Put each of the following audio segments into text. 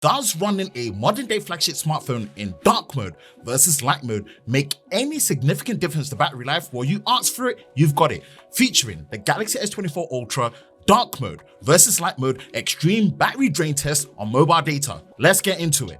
Does running a modern day flagship smartphone in dark mode versus light mode make any significant difference to battery life? Well, you asked for it, you've got it. Featuring the Galaxy S24 Ultra dark mode versus light mode extreme battery drain test on mobile data. Let's get into it.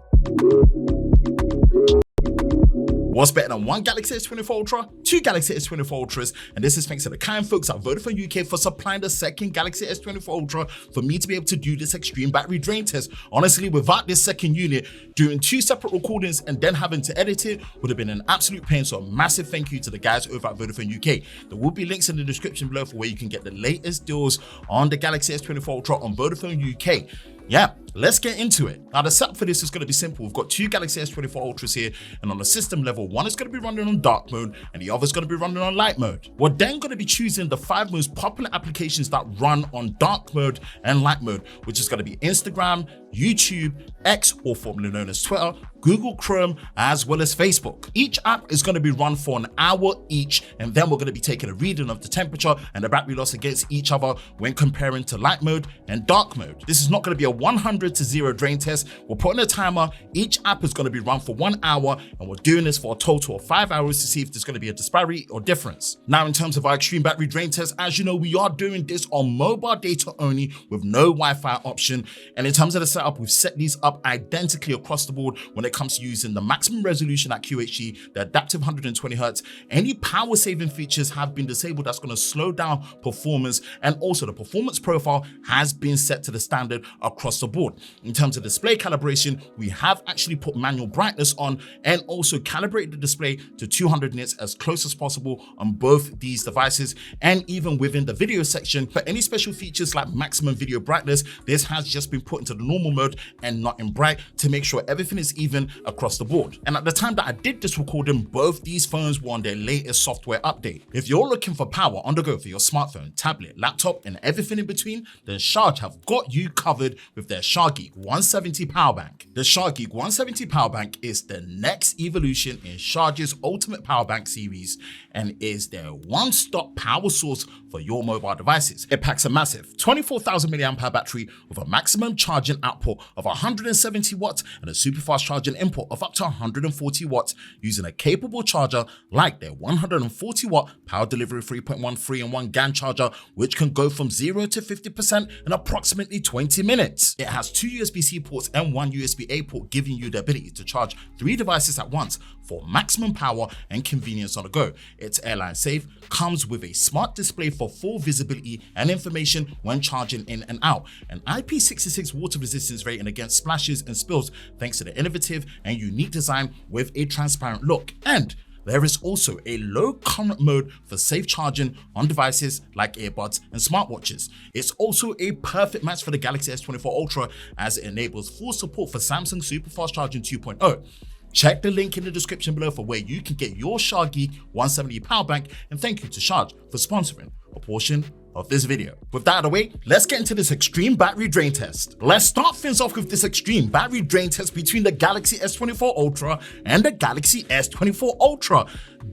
What's better than one Galaxy S24 Ultra, two Galaxy S24 Ultras, and this is thanks to the kind folks at Vodafone UK for supplying the second Galaxy S24 Ultra for me to be able to do this extreme battery drain test. Honestly, without this second unit, doing two separate recordings and then having to edit it would have been an absolute pain, so a massive thank you to the guys over at Vodafone UK. There will be links in the description below for where you can get the latest deals on the Galaxy S24 Ultra on Vodafone UK. Yeah, let's get into it. Now, the setup for this is going to be simple. We've got two Galaxy S24 Ultras here, and on the system level, one is going to be running on dark mode, and the other is going to be running on light mode. We're then going to be choosing the 5 most popular applications that run on dark mode and light mode, which is going to be Instagram, YouTube, X, or formerly known as Twitter, Google Chrome, as well as Facebook. Each app is going to be run for an hour each, and then we're going to be taking a reading of the temperature and the battery loss against each other when comparing to light mode and dark mode. This is not going to be a 100 to 0 drain test. We're putting a timer. Each app is going to be run for 1 hour, and we're doing this for a total of 5 hours to see if there's going to be a disparity or difference. Now, in terms of our extreme battery drain test, as you know, we are doing this on mobile data only with no Wi-Fi option. And in terms of the setup, we've set these up identically across the board when it comes to using the maximum resolution at QHD, the adaptive 120 Hz. Any power saving features have been disabled. That's going to slow down performance, and also the performance profile has been set to the standard across the board. In terms of display calibration, we have actually put manual brightness on and also calibrated the display to 200 nits as close as possible on both these devices. And even within the video section, for any special features like maximum video brightness, this has just been put into the normal mode and not in bright to make sure everything is even across the board. And at the time that I did this recording, both these phones were on their latest software update. If you're looking for power on the go for your smartphone, tablet, laptop, and everything in between, then Charge have got you covered with their Chargeek 170 power bank. The Chargeek 170 power bank is the next evolution in Charge's ultimate power bank series and is their one-stop power source for your mobile devices. It packs a massive 24,000 mAh battery with a maximum charging output of 170 watts and a super fast charging input of up to 140 watts using a capable charger like their 140 watt power delivery 3.1 3-in-1 GaN charger, which can go from 0 to 50% in approximately 20 minutes. It has 2 USB-C ports and 1 USB-A port, giving you the ability to charge 3 devices at once for maximum power and convenience on the go. It's airline safe, comes with a smart display for full visibility and information when charging in and out, an IP66 water resistance rating against splashes and spills thanks to the innovative and unique design with a transparent look. And there is also a low current mode for safe charging on devices like earbuds and smartwatches. It's also a perfect match for the Galaxy S24 Ultra as it enables full support for Samsung Super Fast Charging 2.0. Check the link in the description below for where you can get your Chargeek 170 power bank, and thank you to Charge for sponsoring a portion of this video. With that out of the way, let's get into this extreme battery drain test. Let's start things off with this extreme battery drain test between the Galaxy S24 Ultra and the Galaxy S24 Ultra.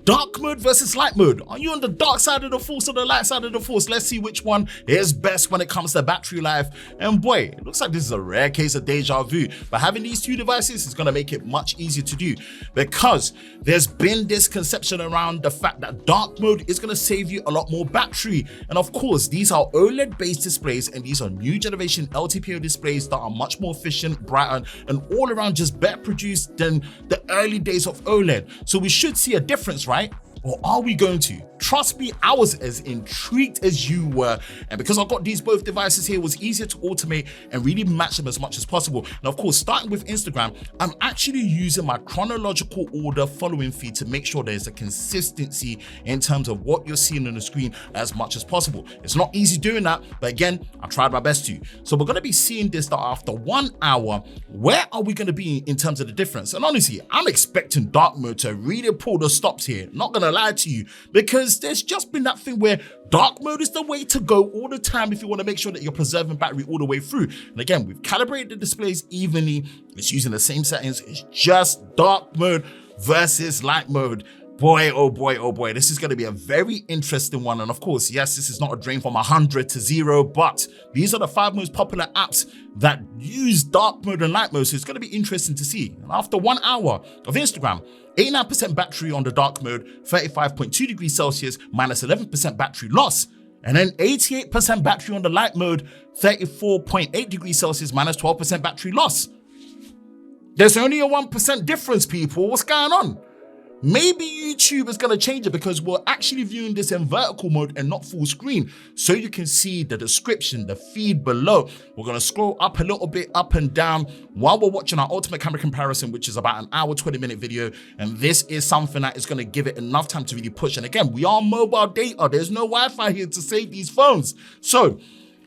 Dark mode versus light mode. Are you on the dark side of the force or the light side of the force? Let's see which one is best when it comes to battery life. And boy, it looks like this is a rare case of deja vu, but having these two devices is going to make it much easier to do, because there's been this conception around the fact that dark mode is going to save you a lot more battery. And of course, these are OLED based displays, and these are new generation LTPO displays that are much more efficient, brighter, and all around just better produced than the early days of OLED. So we should see a difference, right? Or are we going to? Trust me, I was as intrigued as you were. And because I've got these both devices here, it was easier to automate and really match them as much as possible. And of course, starting with Instagram, I'm actually using my chronological order following feed to make sure there's a consistency in terms of what you're seeing on the screen as much as possible. It's not easy doing that, but again, I tried my best to. So we're going to be seeing this that after 1 hour, where are we going to be in terms of the difference? And honestly, I'm expecting dark mode to really pull the stops here. Not going to lie to you, because there's just been that thing where dark mode is the way to go all the time if you want to make sure that you're preserving battery all the way through. And again, we've calibrated the displays evenly. It's using the same settings. It's just dark mode versus light mode. Boy, oh boy, oh boy, this is going to be a very interesting one. And of course, yes, this is not a drain from 100 to 0, but these are the 5 most popular apps that use dark mode and light mode. So it's going to be interesting to see. And after 1 hour of Instagram, 89% battery on the dark mode, 35.2 degrees Celsius, minus 11% battery loss. And then 88% battery on the light mode, 34.8 degrees Celsius, minus 12% battery loss. There's only a 1% difference, people. What's going on? Maybe YouTube is going to change it because we're actually viewing this in vertical mode and not full screen. So you can see the description, the feed below. We're going to scroll up a little bit, up and down, while we're watching our ultimate camera comparison, which is about an hour, 20-minute video. And this is something that is going to give it enough time to really push. And again, we are mobile data. There's no Wi-Fi here to save these phones. So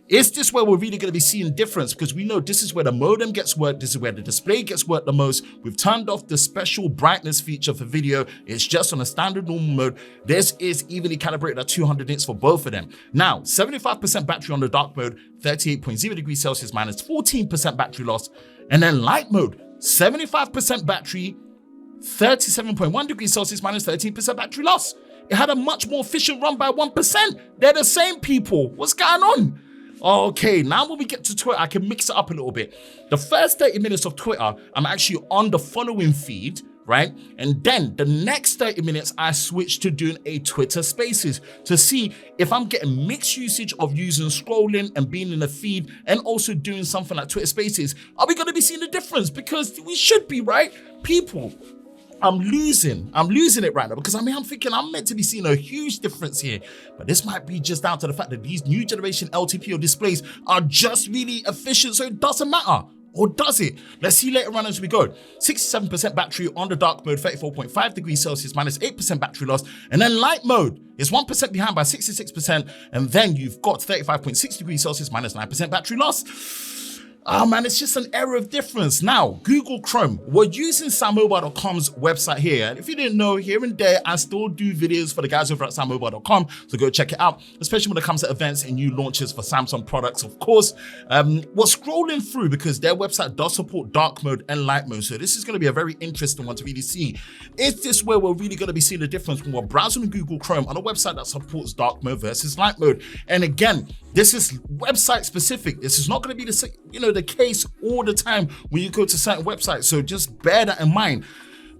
is this where we're really going to be seeing difference? Because we know this is where the modem gets worked. This is where the display gets worked the most. We've turned off the special brightness feature for video. It's just on a standard normal mode. This is evenly calibrated at 200 nits for both of them. Now, 75% battery on the dark mode, 38.0 degrees Celsius, minus 14% battery loss. And then light mode, 75% battery, 37.1 degrees Celsius, minus 13% battery loss. It had a much more efficient run by 1%. They're the same, people. What's going on? Okay, now when we get to Twitter, I can mix it up a little bit. The first 30 minutes of Twitter, I'm actually on the following feed, right? And then the next 30 minutes, I switch to doing a Twitter Spaces to see if I'm getting mixed usage of using scrolling and being in the feed and also doing something like Twitter Spaces. Are we going to be seeing a difference? Because we should be, right? People, I'm losing it right now because I'm thinking I'm meant to be seeing a huge difference here, but this might be just down to the fact that these new generation LTPO displays are just really efficient, so it doesn't matter. Or does it? Let's see later on as we go. 67% battery on the dark mode, 34.5 degrees Celsius, minus 8% battery loss. And then light mode is 1% behind by 66%. And then you've got 35.6 degrees Celsius, minus 9% battery loss. Oh man, it's just an error of difference. Now, Google Chrome, we're using SamMobile.com's website here. And if you didn't know, here and there, I still do videos for the guys over at SamMobile.com. So go check it out, especially when it comes to events and new launches for Samsung products, of course. We're scrolling through because their website does support dark mode and light mode. So this is going to be a very interesting one to really see. Is this where we're really going to be seeing the difference when we're browsing Google Chrome on a website that supports dark mode versus light mode? And again, this is website specific. This is not going to be the case all the time when you go to certain websites. So just bear that in mind.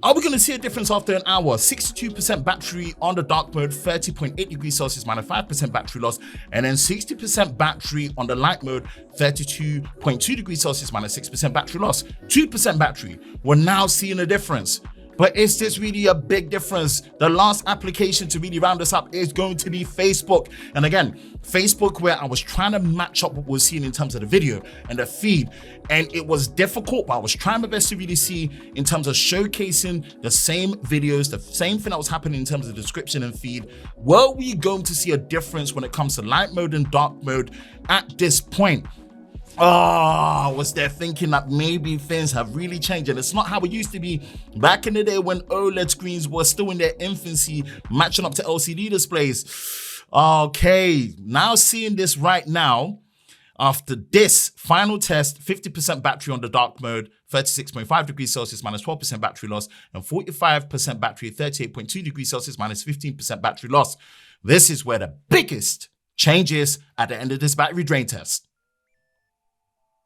Are we going to see a difference after an hour? 62% battery on the dark mode, 30.8 degrees Celsius, minus 5% battery loss. And then 60% battery on the light mode, 32.2 degrees Celsius, minus 6% battery loss. 2% battery. We're now seeing a difference. But is this really a big difference? The last application to really round this up is going to be Facebook. And again, Facebook, where I was trying to match up what we're seeing in terms of the video and the feed. And it was difficult, but I was trying my best to really see in terms of showcasing the same videos, the same thing that was happening in terms of description and feed. Were we going to see a difference when it comes to light mode and dark mode at this point? Oh, was there thinking that maybe things have really changed and it's not how it used to be back in the day when OLED screens were still in their infancy, matching up to LCD displays? Okay, now seeing this right now, after this final test, 50% battery on the dark mode, 36.5 degrees Celsius, minus 12% battery loss, and 45% battery, 38.2 degrees Celsius, minus 15% battery loss. This is where the biggest change is at the end of this battery drain test.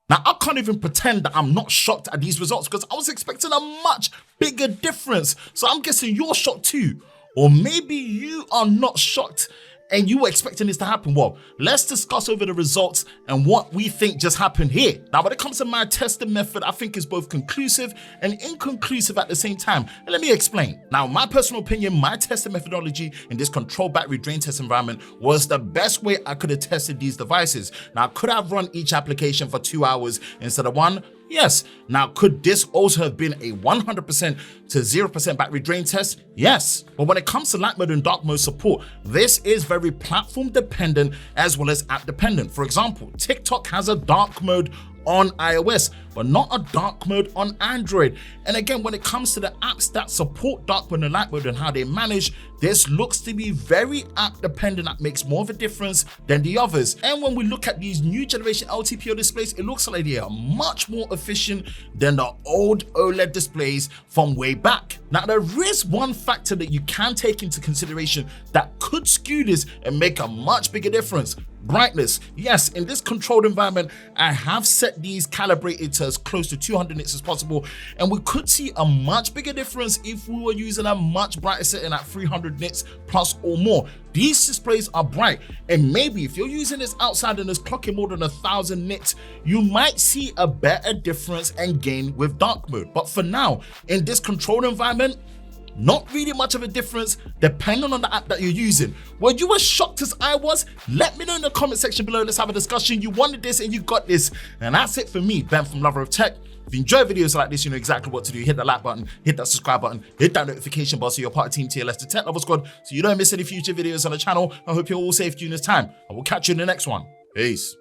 Now, I can't even pretend that I'm not shocked at these results because I was expecting a much bigger difference. So I'm guessing you're shocked too. Or maybe you are not shocked and you were expecting this to happen. Well, let's discuss over the results and what we think just happened here. Now, when it comes to my testing method, I think is both conclusive and inconclusive at the same time. And let me explain. Now, my personal opinion, my testing methodology in this controlled battery drain test environment was the best way I could have tested these devices. Now, could I have run each application for 2 hours instead of 1? Yes. Now, could this also have been a 100% to 0% battery drain test? Yes. But when it comes to light mode and dark mode support, this is very platform dependent as well as app dependent. For example, TikTok has a dark mode on iOS, but not a dark mode on Android. And again, when it comes to the apps that support dark mode and light mode and how they manage, this looks to be very app dependent. That makes more of a difference than the others. And when we look at these new generation LTPO displays, it looks like they are much more efficient than the old OLED displays from way back. Now, there is one factor that you can take into consideration that could skew this and make a much bigger difference. Brightness. Yes, in this controlled environment, I have set these calibrated to as close to 200 nits as possible, and we could see a much bigger difference if we were using a much brighter setting at 300 nits plus or more. These displays are bright, and maybe if you're using this outside and it's clocking more than 1,000 nits, you might see a better difference and gain with dark mode. But for now, in this controlled environment, not really much of a difference depending on the app that you're using. Were you as shocked as I was? Let me know in the comment section below. Let's have a discussion. You wanted this and you got this. And that's it for me, Ben from Lover of Tech. If you enjoy videos like this, you know exactly what to do. Hit that like button, hit that subscribe button, hit that notification bell so you're part of Team TLS, the Tech Lover Squad, so you don't miss any future videos on the channel. I hope you're all safe during this time. I will catch you in the next one. Peace.